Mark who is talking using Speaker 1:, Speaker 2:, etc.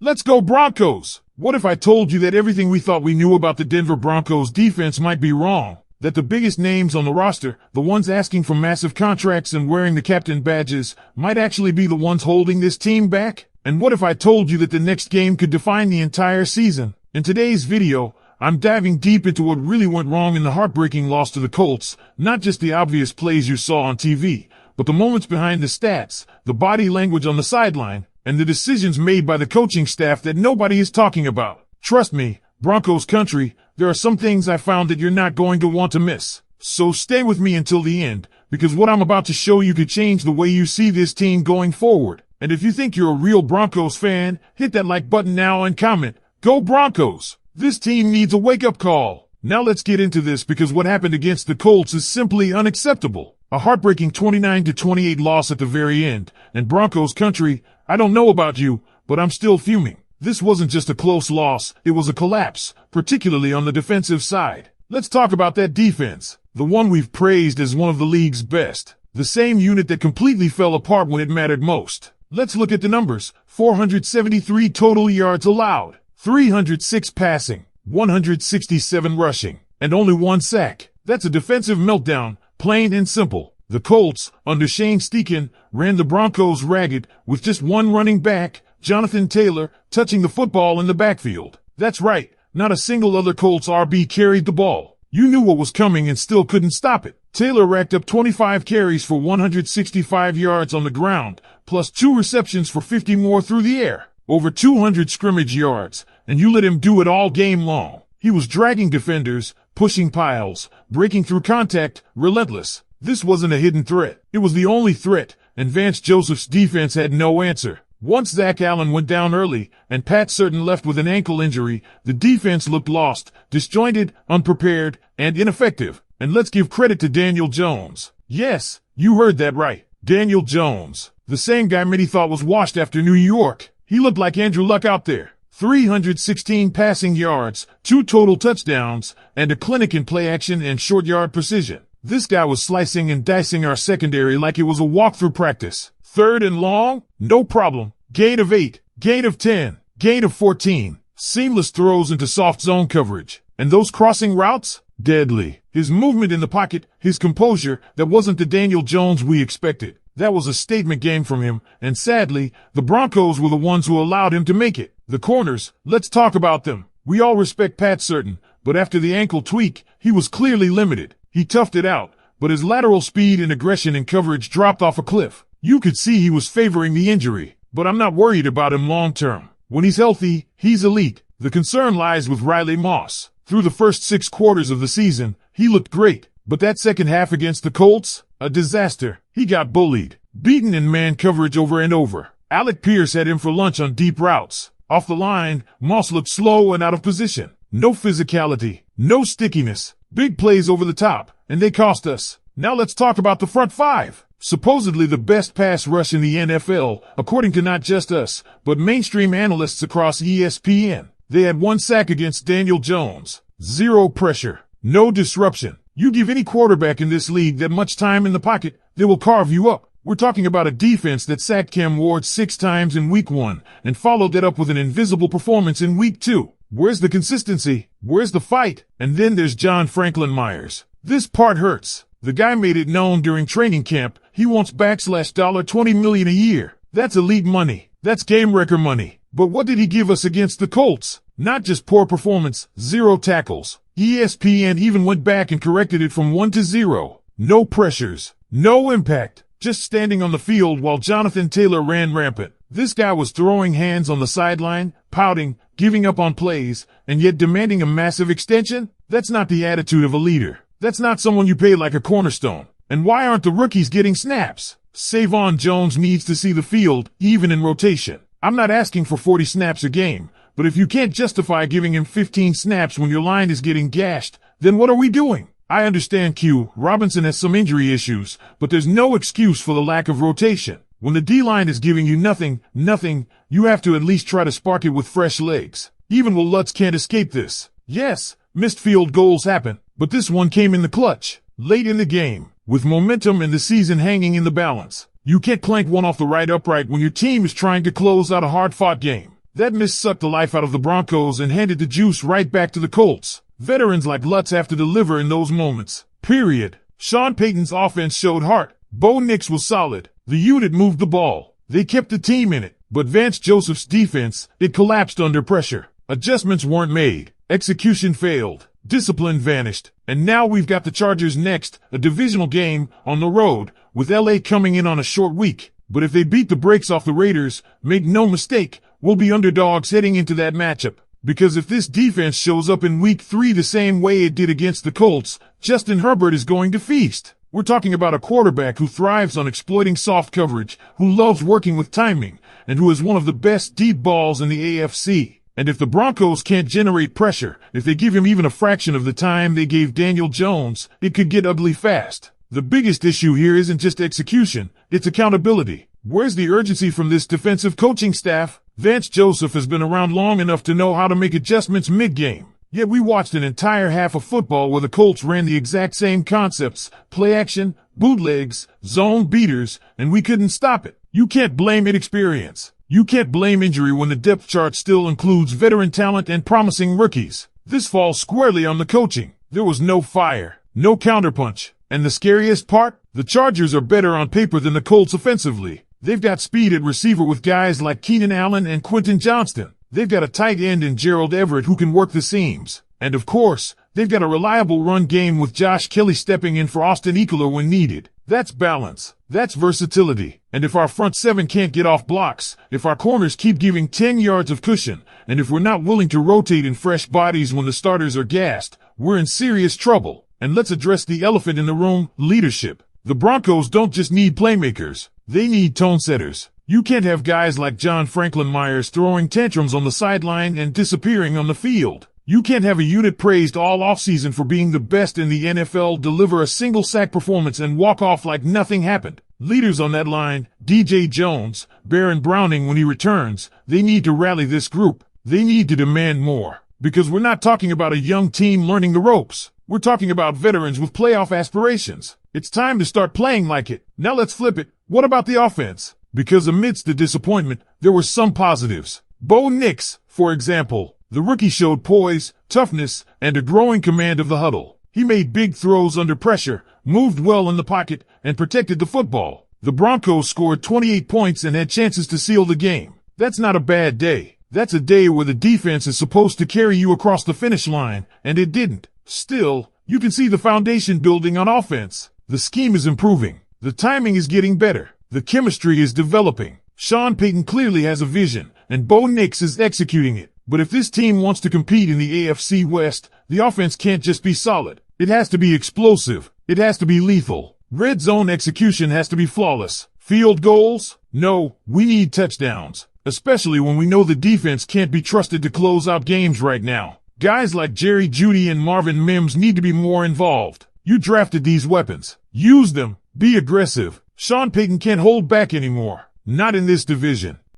Speaker 1: Let's go Broncos! What if I told you that everything we thought we knew about the Denver Broncos defense might be wrong? That the biggest names on the roster, the ones asking for massive contracts and wearing the captain badges, might actually be the ones holding this team back? And what if I told you that the next game could define the entire season? In today's video, I'm diving deep into what really went wrong in the heartbreaking loss to the Colts, not just the obvious plays you saw on TV, but the moments behind the stats, the body language on the sideline, and the decisions made by the coaching staff that nobody is talking about. Trust me, Broncos country, there are some things I found that you're not going to want to miss. So stay with me until the end, because what I'm about to show you could change the way you see this team going forward. And if you think you're a real Broncos fan, hit that like button now and comment, "Go Broncos!" This team needs a wake-up call. Now let's get into this, because what happened against the Colts is simply unacceptable. A heartbreaking 29-28 loss at the very end, and Broncos country, I don't know about you, but I'm still fuming. This wasn't just a close loss, it was a collapse, particularly on the defensive side. Let's talk about that defense, the one we've praised as one of the league's best. The same unit that completely fell apart when it mattered most. Let's look at the numbers. 473 total yards allowed, 306 passing, 167 rushing, and only 1 sack. That's a defensive meltdown, plain and simple. The Colts, under Shane Steichen, ran the Broncos ragged with just one running back, Jonathan Taylor, touching the football in the backfield. That's right, not a single other Colts RB carried the ball. You knew what was coming and still couldn't stop it. Taylor racked up 25 carries for 165 yards on the ground, plus 2 receptions for 50 more through the air. Over 200 scrimmage yards, and you let him do it all game long. He was dragging defenders, pushing piles, breaking through contact, relentless. This wasn't a hidden threat. It was the only threat, and Vance Joseph's defense had no answer. Once Zach Allen went down early, and Pat Surtain left with an ankle injury, the defense looked lost, disjointed, unprepared, and ineffective. And let's give credit to Daniel Jones. Yes, you heard that right. Daniel Jones. The same guy many thought was washed after New York. He looked like Andrew Luck out there. 316 passing yards, 2 total touchdowns, and a clinic in play action and short yard precision. This guy was slicing and dicing our secondary like it was a walkthrough practice. 3rd and long? No problem. Gain of 8, gain of 10, gain of 14. Seamless throws into soft zone coverage. And those crossing routes? Deadly. His movement in the pocket, his composure, that wasn't the Daniel Jones we expected. That was a statement game from him, and sadly, the Broncos were the ones who allowed him to make it. The corners, let's talk about them. We all respect Pat Surtain, but after the ankle tweak, he was clearly limited. He toughed it out, but his lateral speed and aggression in coverage dropped off a cliff. You could see he was favoring the injury, but I'm not worried about him long term. When he's healthy, he's elite. The concern lies with Riley Moss. Through the first 6 quarters of the season, he looked great, but that second half against the Colts, a disaster. He got bullied, beaten in man coverage over and over. Alec Pierce had him for lunch on deep routes. Off the line, Moss looked slow and out of position. No physicality, no stickiness, big plays over the top, and they cost us. Now let's talk about the front 5. Supposedly the best pass rush in the NFL, according to not just us, but mainstream analysts across ESPN. They had 1 sack against Daniel Jones. 0 pressure, no disruption. You give any quarterback in this league that much time in the pocket, they will carve you up. We're talking about a defense that sacked Cam Ward 6 times in week 1 and followed that up with an invisible performance in week 2. Where's the consistency? Where's the fight? And then there's John Franklin Myers. This part hurts. The guy made it known during training camp he wants $20 million a year. That's elite money. That's game wrecker money. But what did he give us against the Colts? Not just poor performance, 0 tackles. ESPN even went back and corrected it from 1 to 0. No pressures, no impact, just standing on the field while Jonathan Taylor ran rampant. This guy was throwing hands on the sideline, pouting, giving up on plays, and yet demanding a massive extension? That's not the attitude of a leader. That's not someone you pay like a cornerstone. And why aren't the rookies getting snaps? Savon Jones needs to see the field, even in rotation. I'm not asking for 40 snaps a game, but if you can't justify giving him 15 snaps when your line is getting gashed, then what are we doing? I understand Q. Robinson has some injury issues, but there's no excuse for the lack of rotation. When the D-line is giving you nothing, you have to at least try to spark it with fresh legs. Even Will Lutz can't escape this. Yes, missed field goals happen, but this one came in the clutch, late in the game, with momentum and the season hanging in the balance. You can't clank one off the right upright when your team is trying to close out a hard-fought game. That miss sucked the life out of the Broncos and handed the juice right back to the Colts. Veterans like Lutz have to deliver in those moments. Period. Sean Payton's offense showed heart. Bo Nix was solid. The unit moved the ball. They kept the team in it. But Vance Joseph's defense, it collapsed under pressure. Adjustments weren't made. Execution failed. Discipline vanished. And now we've got the Chargers next, a divisional game, on the road, with LA coming in on a short week. But if they beat the brakes off the Raiders, make no mistake, we'll be underdogs heading into that matchup. Because if this defense shows up in week 3 the same way it did against the Colts, Justin Herbert is going to feast. We're talking about a quarterback who thrives on exploiting soft coverage, who loves working with timing, and who is one of the best deep balls in the AFC. And if the Broncos can't generate pressure, if they give him even a fraction of the time they gave Daniel Jones, it could get ugly fast. The biggest issue here isn't just execution, it's accountability. Where's the urgency from this defensive coaching staff? Vance Joseph has been around long enough to know how to make adjustments mid-game. Yet we watched an entire half of football where the Colts ran the exact same concepts, play action, bootlegs, zone beaters, and we couldn't stop it. You can't blame inexperience. You can't blame injury when the depth chart still includes veteran talent and promising rookies. This falls squarely on the coaching. There was no fire, no counterpunch. And the scariest part? The Chargers are better on paper than the Colts offensively. They've got speed at receiver with guys like Keenan Allen and Quentin Johnston. They've got a tight end in Gerald Everett who can work the seams. And of course, they've got a reliable run game with Josh Kelly stepping in for Austin Ekeler when needed. That's balance. That's versatility. And if our front seven can't get off blocks, if our corners keep giving 10 yards of cushion, and if we're not willing to rotate in fresh bodies when the starters are gassed, we're in serious trouble. And let's address the elephant in the room, leadership. The Broncos don't just need playmakers. They need tone setters. You can't have guys like John Franklin Myers throwing tantrums on the sideline and disappearing on the field. You can't have a unit praised all offseason for being the best in the NFL deliver a single sack performance and walk off like nothing happened. Leaders on that line, DJ Jones, Baron Browning when he returns, they need to rally this group. They need to demand more. Because we're not talking about a young team learning the ropes. We're talking about veterans with playoff aspirations. It's time to start playing like it. Now let's flip it. What about the offense? Because amidst the disappointment, there were some positives. Bo Nix, for example, the rookie showed poise, toughness, and a growing command of the huddle. He made big throws under pressure, moved well in the pocket, and protected the football. The Broncos scored 28 points and had chances to seal the game. That's not a bad day. That's a day where the defense is supposed to carry you across the finish line, and it didn't. Still, you can see the foundation building on offense. The scheme is improving. The timing is getting better. The chemistry is developing. Sean Payton clearly has a vision, and Bo Nix is executing it. But if this team wants to compete in the AFC West, the offense can't just be solid. It has to be explosive. It has to be lethal. Red zone execution has to be flawless. Field goals? No, we need touchdowns. Especially when we know the defense can't be trusted to close out games right now. Guys like Jerry Jeudy and Marvin Mims need to be more involved. You drafted these weapons. Use them. Be aggressive. Sean Payton can't hold back anymore. Not in this division.